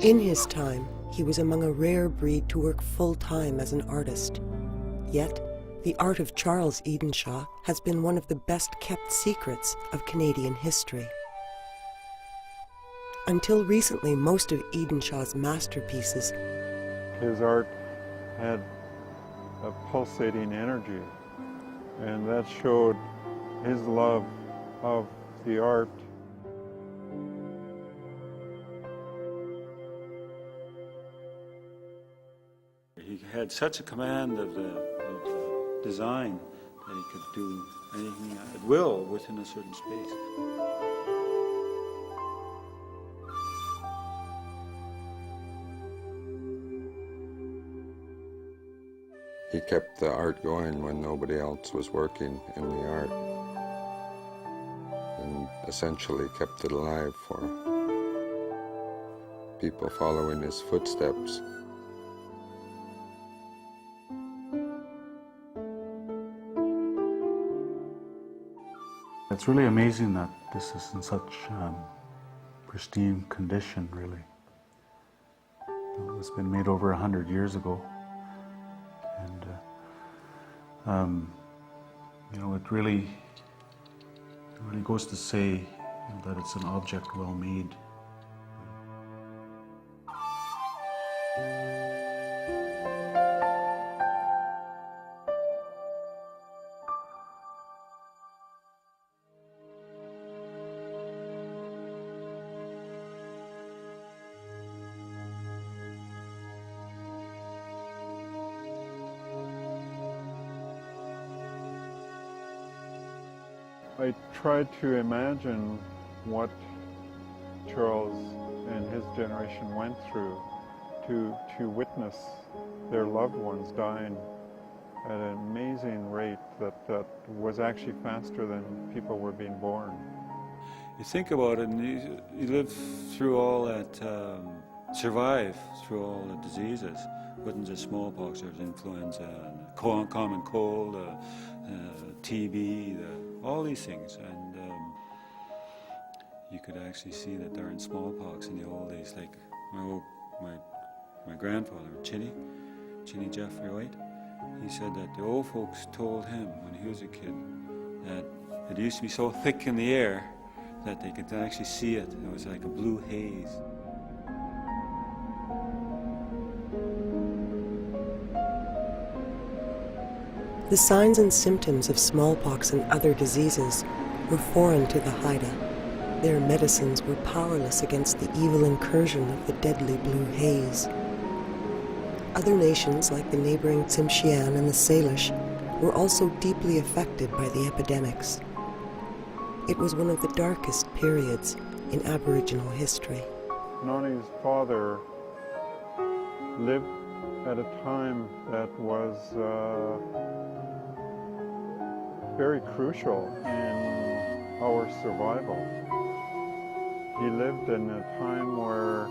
In his time, he was among a rare breed to work full-time as an artist. Yet, the art of Charles Edenshaw has been one of the best-kept secrets of Canadian history. Until recently, most of Edenshaw's masterpieces, his art had a pulsating energy, and that showed his love of the art. He had such a command of the design that he could do anything at will within a certain space. He kept the art going when nobody else was working in the art, and essentially kept it alive for people following his footsteps. It's really amazing that this is in such pristine condition, really. It was been made over 100 years ago. And it really goes to say that it's an object well made. I tried to imagine what Charles and his generation went through to witness their loved ones dying at an amazing rate that was actually faster than people were being born. You think about it, and you live through all that, survive through all the diseases. Wasn't just smallpox, there was influenza, and common cold, TB, all these things. And you could actually see that during smallpox in the old days, like my grandfather, Chinny Jeffrey White, he said that the old folks told him when he was a kid that it used to be so thick in the air that they could actually see it. It was like a blue haze. the signs and symptoms of smallpox and other diseases were foreign to the Haida. Their medicines were powerless against the evil incursion of the deadly blue haze. Other nations, like the neighboring Tsimshian and the Salish, were also deeply affected by the epidemics. It was one of the darkest periods in Aboriginal history. Nani's father lived at a time that was very crucial in our survival. He lived in a time where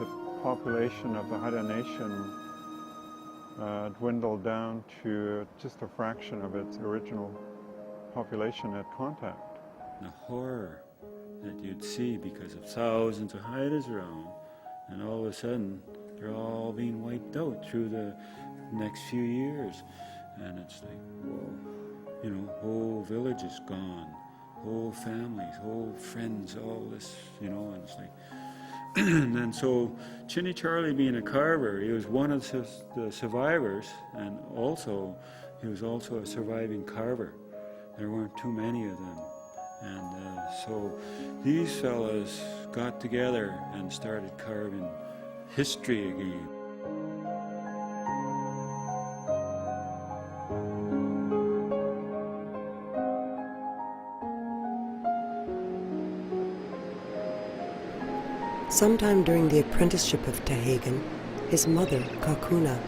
the population of the Haida Nation dwindled down to just a fraction of its original population at contact. The horror that you'd see because of thousands of Haidas around, and all of a sudden they're all being wiped out through the next few years. And it's like, whoa, you know, whole villages gone, whole families, whole friends, all this, you know, and it's like, and then so Chinny Charlie being a carver, he was one of the survivors, and also, he was also a surviving carver. There weren't too many of them. And so these fellas got together and started carving history again. Sometime during the apprenticeship of Tahagan, his mother, Kakuna,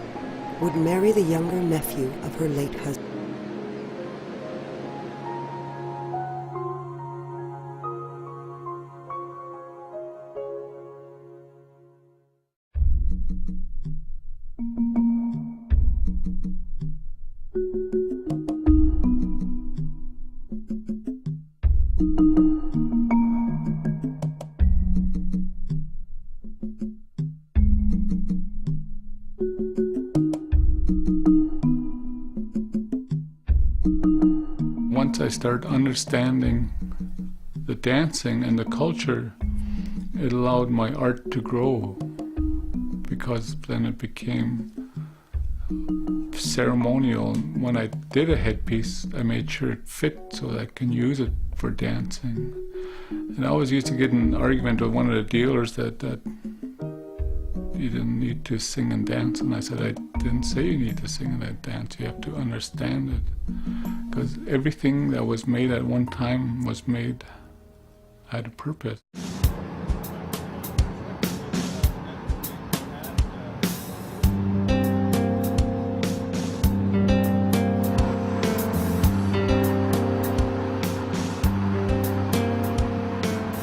would marry the younger nephew of her late husband. once I started understanding the dancing and the culture, it allowed my art to grow, because then it became ceremonial. When I did a headpiece, I made sure it fit so that I can use it for dancing. And I always used to get in an argument with one of the dealers that you didn't need to sing and dance, and I said, I didn't say you need to sing and dance, you have to understand it, because everything that was made at one time was made had a purpose.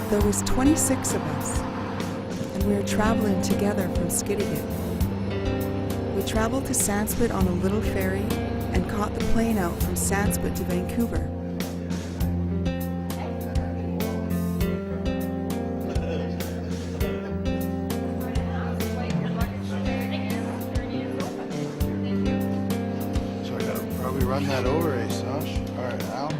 There was 26 of us, and we were traveling together from Skidegate. We traveled to Sanspit on a little ferry and caught the plane out from Sanspit to Vancouver. So I gotta probably run that over, eh, Sash? All right, Al.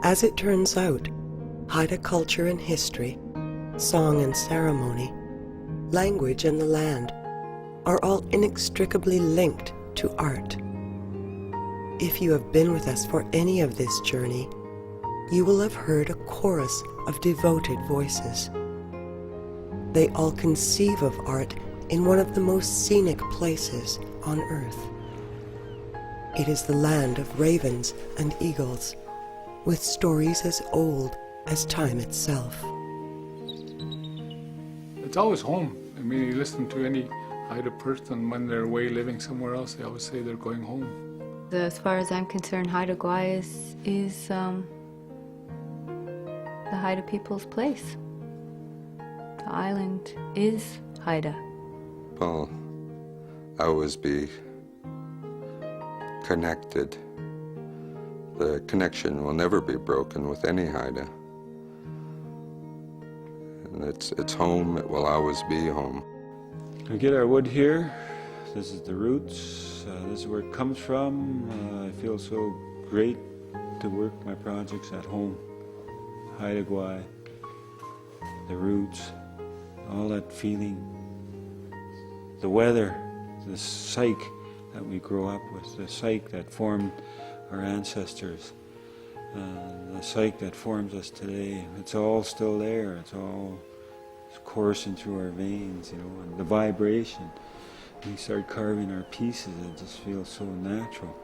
As it turns out, Haida culture and history, song and ceremony, language and the land are all inextricably linked to art. If you have been with us for any of this journey, you will have heard a chorus of devoted voices. They all conceive of art in one of the most scenic places on earth. It is the land of ravens and eagles, with stories as old as time itself. It's always home. I mean, you listen to any Haida person when they're away living somewhere else, they always say they're going home. As far as I'm concerned, Haida Gwaii is the Haida people's place. The island is Haida. Well, always be connected. The connection will never be broken with any Haida. And it's home, it will always be home. We get our wood here. This is the roots. This is where it comes from. I feel so great to work my projects at home. Haida Gwaii, the roots, all that feeling. The weather, the psyche that we grow up with, the psyche that formed our ancestors, the psyche that forms us today. It's all still there. It's all coursing through our veins, you know, and the vibration. We start carving our pieces, it just feels so natural.